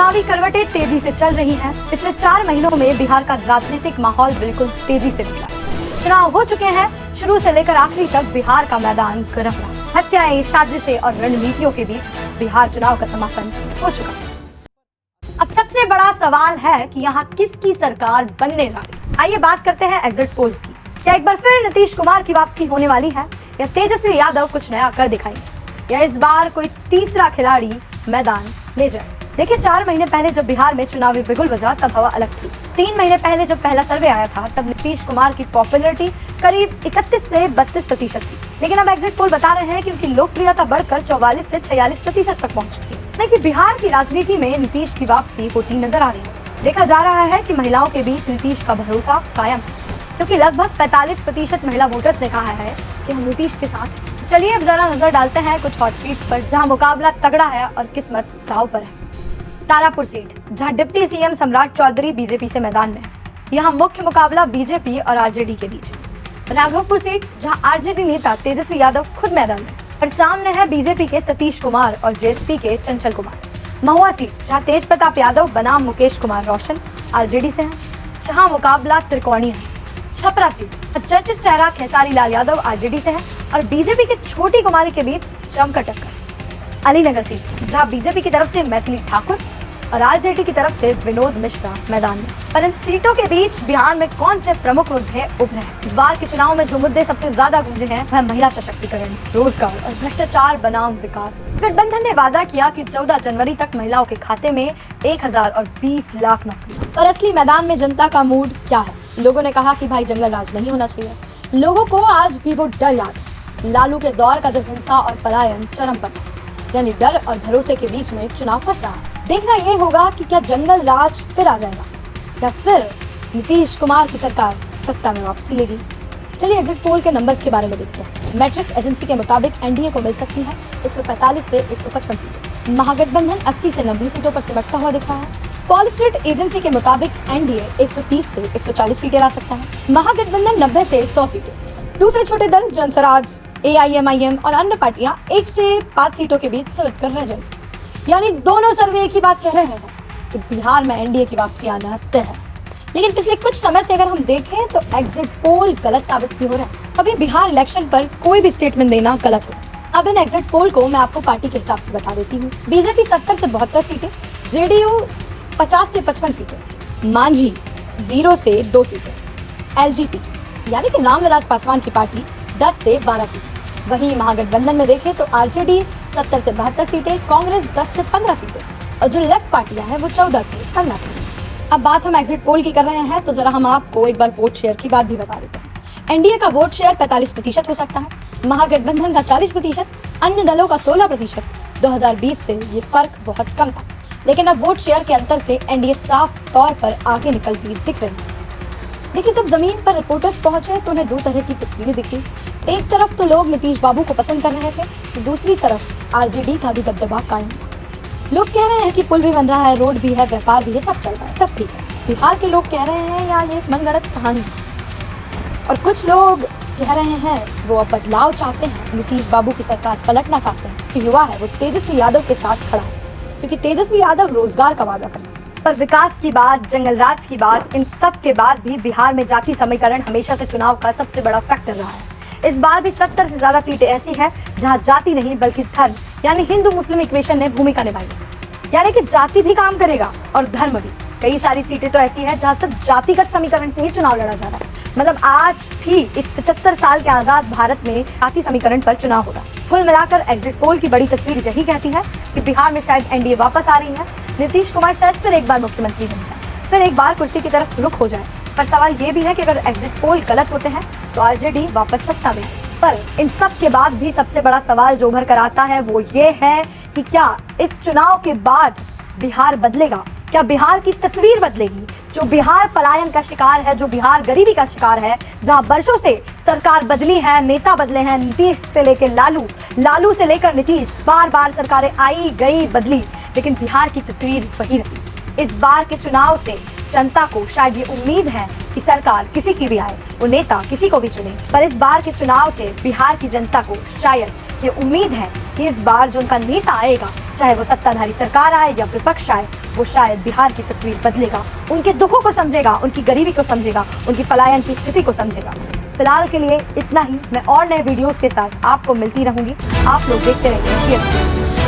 चुनावी करवटें तेजी से चल रही हैं। पिछले 4 महीनों में बिहार का राजनीतिक माहौल बिल्कुल तेजी से निकला। चुनाव हो चुके हैं, शुरू से लेकर आखिरी तक बिहार का मैदान गर्म रहा। हत्याएं, साजिशें और रणनीतियों के बीच बिहार चुनाव का समापन हो चुका। अब सबसे बड़ा सवाल है कि यहाँ किसकी सरकार बनने जा रही है। आइए बात करते हैं एग्जिट पोल्स की। क्या एक बार फिर नीतीश कुमार की वापसी होने वाली है या तेजस्वी यादव कुछ नया कर दिखाएंगे या इस बार कोई तीसरा खिलाड़ी मैदान ले जाए। देखिए, 4 महीने पहले जब बिहार में चुनावी बिगुल बजा तब हवा अलग थी। 3 महीने पहले जब पहला सर्वे आया था तब नीतीश कुमार की पॉपुलैरिटी करीब 31 से 32% थी। लेकिन अब एग्जिट पोल बता रहे हैं कि उनकी लोकप्रियता बढ़कर 44 से 46% तक पहुंच चुकी है। लेकिन बिहार की राजनीति में नीतीश की वापसी होती नजर आ रही है। देखा जा रहा है कि महिलाओं के बीच नीतीश का भरोसा कायम है, क्योंकि लगभग 45% महिला वोटर्स ने कहा है कि हम नीतीश के साथ। चलिए अब जरा नजर डालते हैं कुछ हॉट सीट्स पर जहां मुकाबला तगड़ा है और किस्मत दांव पर है। तारापुर सीट, जहां डिप्टी सीएम सम्राट चौधरी बीजेपी से मैदान में है। यहाँ मुख्य मुकाबला बीजेपी और आरजेडी के बीच है। राघोपुर सीट, जहां आरजेडी नेता तेजस्वी यादव खुद मैदान में और सामने है बीजेपी के सतीश कुमार और जेएसपी के चंचल कुमार। महुआ सीट, जहां तेज प्रताप यादव बनाम मुकेश कुमार रोशन आरजेडी से है, जहां मुकाबला त्रिकोणीय है। छपरा सीट, चर्चित चेहरा खेसारी लाल यादव आरजेडी से है और बीजेपी के छोटी कुमारी के बीच जमकर टक्कर। अलीनगर सीट, जहां बीजेपी की तरफ से मैथिली ठाकुर और आरजेडी की तरफ से विनोद मिश्रा मैदान में। पर इन सीटों के बीच बिहार में कौन से प्रमुख मुद्दे उभरे हैं? इस बार के चुनाव में जो मुद्दे सबसे ज्यादा गूंजे हैं वह महिला सशक्तिकरण, रोजगार और भ्रष्टाचार बनाम विकास। गठबंधन ने वादा किया कि 14 जनवरी तक महिलाओं के खाते में 1000 और 20 लाख नौकरी। पर असली मैदान में जनता का मूड क्या है? लोगों ने कहा कि भाई जंगल राज नहीं होना चाहिए। लोगों को आज भी वो डर याद है, लालू के दौर का जब हिंसा और पलायन चरम पर था। यानी डर और भरोसे के बीच में चुनाव फंस रहा है। देखना ये होगा कि क्या जंगल राज फिर आ जाएगा या फिर नीतीश कुमार की सरकार सत्ता में वापसी लेगी। चलिए एग्जिट पोल के नंबर्स के बारे में देखते हैं। मैट्रिक्स एजेंसी के मुताबिक एनडीए को मिल सकती है 145 से 155 सीटें। महागठबंधन 80 से 90 सीटों पर सिमटता हुआ दिख रहा है। पॉल स्ट्रीट एजेंसी के मुताबिक एनडीए 130 से 140 सीटें ला सकता है। महागठबंधन 90 से 100 सीटें। दूसरे छोटे दल जनसराज, एआईएमआईएम और अन्य पार्टियां 1 से 5 सीटों के बीच सिमट कर रह जाएंगी। यानी दोनों सर्वे एक ही बात कह रहे हैं कि बिहार में एनडीए की वापसी आना तय है। लेकिन पिछले कुछ समय से अगर हम देखें तो एग्जिट पोल गलत साबित भी हो रहा है। अभी बिहार इलेक्शन पर कोई भी स्टेटमेंट देना गलत हो। अब इन एग्जिट पोल को मैं आपको पार्टी के हिसाब से बता देती हूँ। बीजेपी 70 से 72 सीटें, जेडीयू 50 से 55 सीटें, मांझी 0 से 2 सीटें, एलजेपी यानी कि रामविलास पासवान की पार्टी 10 से 12 सीटें। वहीं महागठबंधन में देखें तो आरजेडी 70 से 72 सीटें, कांग्रेस 10 से 15 सीटें और जो लेफ्ट पार्टियां हैं वो 14 से 15 सीटें। अब बात हम एग्जिट पोल की कर रहे हैं तो जरा हम आपको एक बार वोट शेयर की बात भी बता देते हैं। एनडीए का वोट शेयर 45% हो सकता है, महागठबंधन का 40%, अन्य दलों का 16%। 2020 से ये फर्क बहुत कम था, लेकिन अब वोट शेयर के अंतर से एनडीए साफ तौर पर आगे निकलती दिख रही है। देखिए, जब जमीन पर रिपोर्टर्स पहुंचे तो उन्हें 2 तरह की तस्वीरें दिखी। एक तरफ तो लोग नीतीश बाबू को पसंद कर रहे थे, तो दूसरी तरफ आरजेडी का भी दबदबा कायम था। लोग कह रहे हैं कि पुल भी बन रहा है, रोड भी है, व्यापार भी है, सब चल रहा है, सब ठीक है। बिहार के लोग कह रहे हैं या ये मनगढ़ंत कहानी है। और कुछ लोग कह रहे हैं वो अब बदलाव चाहते हैं, नीतीश बाबू की सरकार पलटना चाहते हैं। युवा है वो तेजस्वी यादव के साथ खड़ा है, क्योंकि तेजस्वी यादव रोजगार का वादा कर रहे हैं। पर विकास की बात, जंगल राज की बात, इन सब के बाद भी बिहार में जाति समीकरण हमेशा से चुनाव का सबसे बड़ा फैक्टर रहा है। इस बार भी 70 से ज्यादा सीटें ऐसी हैं जहां जाति नहीं बल्कि धर्म यानी हिंदू मुस्लिम इक्वेशन ने भूमिका निभाई है। यानी कि जाति भी काम करेगा और धर्म भी। कई सारी सीटें तो ऐसी हैं जहां सिर्फ जातिगत समीकरण से ही चुनाव लड़ा जा रहा है। मतलब आज भी इस 75 साल के आजाद भारत में जाति समीकरण पर चुनाव होगा। कुल मिलाकर एग्जिट पोल की बड़ी तस्वीर यही कहती है कि बिहार में शायद एनडीए वापस आ रही है, नीतीश कुमार शायद फिर एक बार मुख्यमंत्री बन जाए, फिर एक बार कुर्सी की तरफ रुख हो जाए। पर सवाल ये भी है कि अगर एग्जिट पोल गलत होते हैं तो आरजेडी वापस सत्ता में। पर इन सब के बाद भी सबसे बड़ा सवाल जो उभर कर आता है वो ये है कि क्या इस चुनाव के बाद बिहार बदलेगा? क्या बिहार की तस्वीर बदलेगी? जो बिहार पलायन का शिकार है, जो बिहार गरीबी का शिकार है, जहां वर्षों से सरकार बदली है, नेता बदले हैं, नीतीश से लेकर लालू, लालू से लेकर नीतीश, बार बार सरकारें आई गई बदली, लेकिन बिहार की तस्वीर वही रही। इस बार के चुनाव से जनता को शायद ये उम्मीद है कि सरकार किसी की भी आए, वो नेता किसी को भी चुने। पर इस बार के चुनाव से बिहार की जनता को शायद ये उम्मीद है कि कि इस बार जो उनका नेता आएगा, चाहे वो सत्ताधारी सरकार आए या विपक्ष आए, वो शायद बिहार की तस्वीर बदलेगा, उनके दुखों को समझेगा, उनकी गरीबी को समझेगा, उनकी पलायन की स्थिति को समझेगा। फिलहाल के लिए इतना ही। मैं और नए वीडियोस के साथ आपको मिलती रहूंगी। आप लोग देखते रहिए।